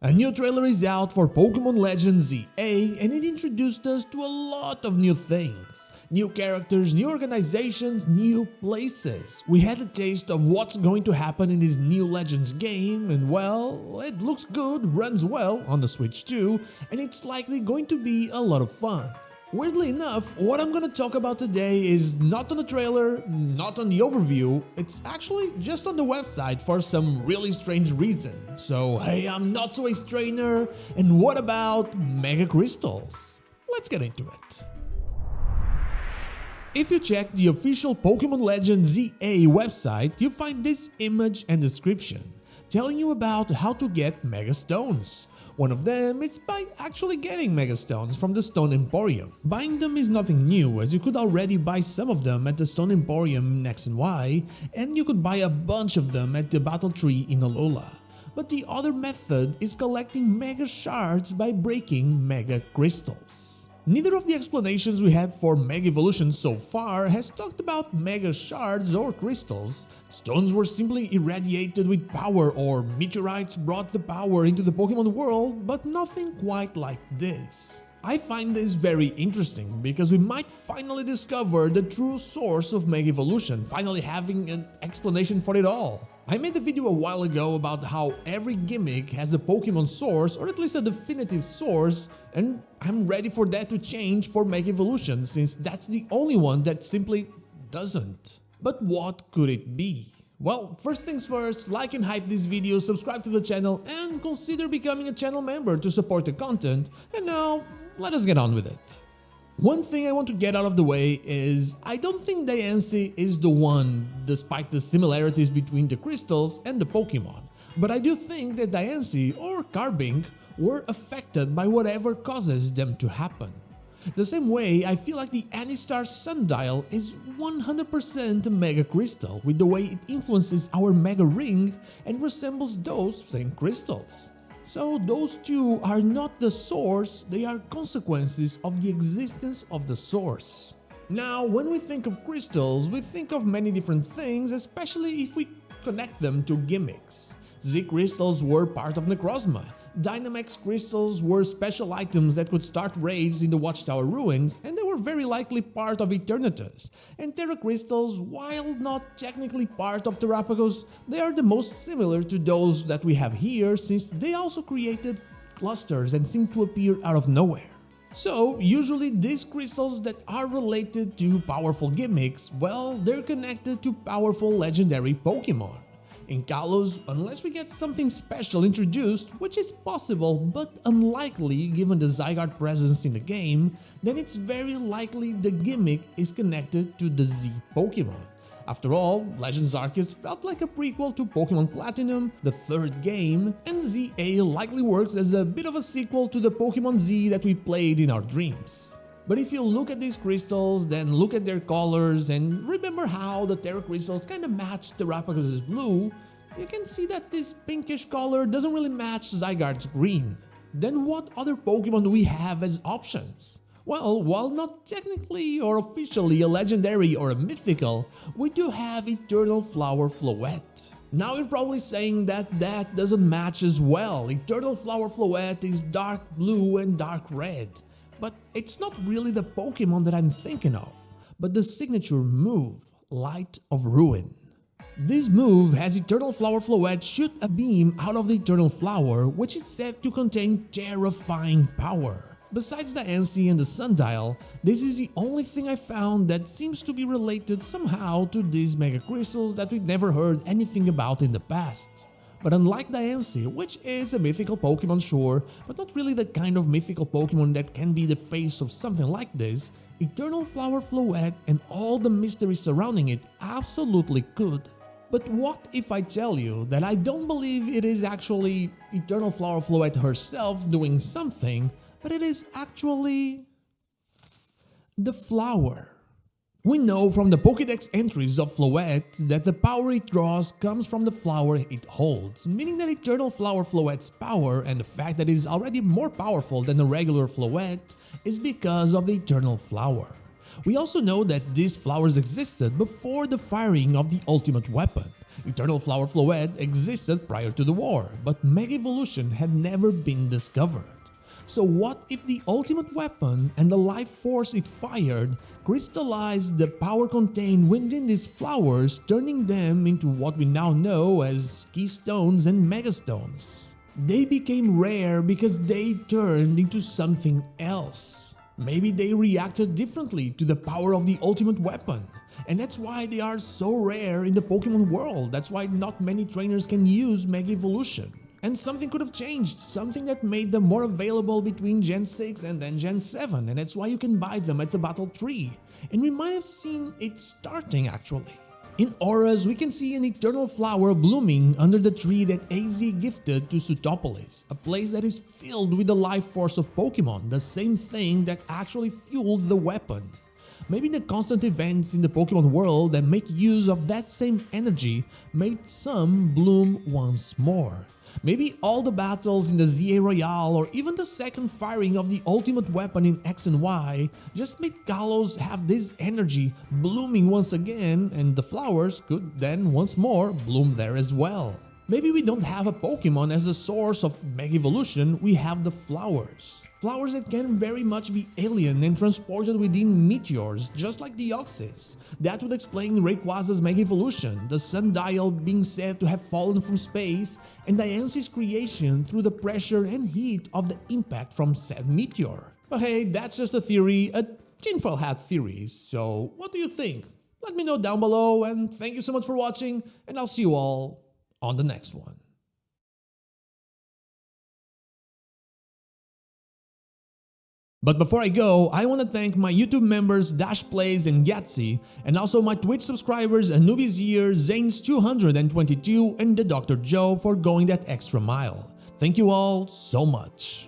A new trailer is out for Pokémon Legends Z-A and it introduced us to a lot of new things. New characters, new organizations, new places. We had a taste of what's going to happen in this new Legends game and well, it looks good, runs well on the Switch too, and it's likely going to be a lot of fun. Weirdly enough, what I'm gonna talk about today is not on the trailer, not on the overview, it's actually just on the website for some really strange reason. So hey, I'm not so a strainer, and what about Mega Crystals? Let's get into it. If you check the official Pokémon Legends Z-A website, you find this image and description, telling you about how to get Mega Stones. One of them is by actually getting Mega Stones from the Stone Emporium. Buying them is nothing new, as you could already buy some of them at the Stone Emporium in X and Y, and you could buy a bunch of them at the Battle Tree in Alola. But the other method is collecting Mega Shards by breaking Mega Crystals. Neither of the explanations we had for Mega Evolution so far has talked about Mega Shards or Crystals. Stones were simply irradiated with power or meteorites brought the power into the Pokemon world, but nothing quite like this. I find this very interesting because we might finally discover the true source of Mega Evolution, finally having an explanation for it all. I made a video a while ago about how every gimmick has a Pokemon source, or at least a definitive source, and I'm ready for that to change for Mega Evolution since that's the only one that simply doesn't. But what could it be? Well, first things first, like and hype this video, subscribe to the channel, and consider becoming a channel member to support the content, and now let us get on with it. One thing I want to get out of the way is I don't think Diancie is the one despite the similarities between the crystals and the Pokemon, but I do think that Diancie or Carbink were affected by whatever causes them to happen. The same way I feel like the Anistar Sundial is 100% a Mega Crystal with the way it influences our Mega Ring and resembles those same crystals. So those two are not the source, they are consequences of the existence of the source. Now, when we think of crystals, we think of many different things, especially if we connect them to gimmicks. Z crystals were part of Necrozma, Dynamax crystals were special items that could start raids in the Watchtower ruins, and they were very likely part of Eternatus. And Terra crystals, while not technically part of Terrapagos, they are the most similar to those that we have here since they also created clusters and seem to appear out of nowhere. So, usually these crystals that are related to powerful gimmicks, well, they're connected to powerful legendary Pokemon. In Kalos, unless we get something special introduced, which is possible but unlikely given the Zygarde presence in the game, then it's very likely the gimmick is connected to the Z Pokemon. After all, Legends Arceus felt like a prequel to Pokemon Platinum, the third game, and Z-A likely works as a bit of a sequel to the Pokemon Z that we played in our dreams. But if you look at these crystals, then look at their colors and remember how the Terra crystals kinda match Terrapagos' blue, you can see that this pinkish color doesn't really match Zygarde's green. Then what other Pokemon do we have as options? Well, while not technically or officially a legendary or a mythical, we do have Eternal Flower Floette. Now you're probably saying that that doesn't match as well. Eternal Flower Floette is dark blue and dark red. But it's not really the Pokemon that I'm thinking of, but the signature move, Light of Ruin. This move has Eternal Flower Floette shoot a beam out of the Eternal Flower, which is said to contain terrifying power. Besides the Diancie and the Sundial, this is the only thing I found that seems to be related somehow to these Mega Crystals that we've never heard anything about in the past. But unlike Diancie, which is a mythical Pokemon sure, but not really the kind of mythical Pokemon that can be the face of something like this, Eternal Flower Floette and all the mystery surrounding it absolutely could. But what if I tell you that I don't believe it is actually Eternal Flower Floette herself doing something, but it is actually the flower? We know from the Pokédex entries of Floette that the power it draws comes from the flower it holds, meaning that Eternal Flower Floette's power and the fact that it is already more powerful than the regular Floette is because of the Eternal Flower. We also know that these flowers existed before the firing of the ultimate weapon. Eternal Flower Floette existed prior to the war, but Mega Evolution had never been discovered. So what if the ultimate weapon and the life force it fired crystallized the power contained within these flowers, turning them into what we now know as keystones and megastones? They became rare because they turned into something else. Maybe they reacted differently to the power of the ultimate weapon. And that's why they are so rare in the Pokemon world. That's why not many trainers can use Mega Evolution. And something could have changed, something that made them more available between Gen 6 and then Gen 7, and that's why you can buy them at the Battle Tree. And we might have seen it starting actually. In auras, we can see an eternal flower blooming under the tree that AZ gifted to Sutopolis, a place that is filled with the life force of Pokemon, the same thing that actually fueled the weapon. Maybe the constant events in the Pokemon world that make use of that same energy made some bloom once more. Maybe all the battles in the Z-A Royale or even the second firing of the ultimate weapon in X and Y just made Kalos have this energy blooming once again, and the flowers could then once more bloom there as well. Maybe we don't have a Pokemon as the source of Mega Evolution, we have the flowers. Flowers that can very much be alien and transported within meteors, just like Deoxys. That would explain Rayquaza's Mega Evolution, the sundial being said to have fallen from space, and Diance's creation through the pressure and heat of the impact from said meteor. But hey, that's just a theory, a tinfoil hat theory, so what do you think? Let me know down below, and thank you so much for watching, and I'll see you all on the next one. But before I go, I want to thank my YouTube members Dash Plays and Gatsy, and also my Twitch subscribers Anubis Year, Zanes222 and the Dr. Joe for going that extra mile. Thank you all so much.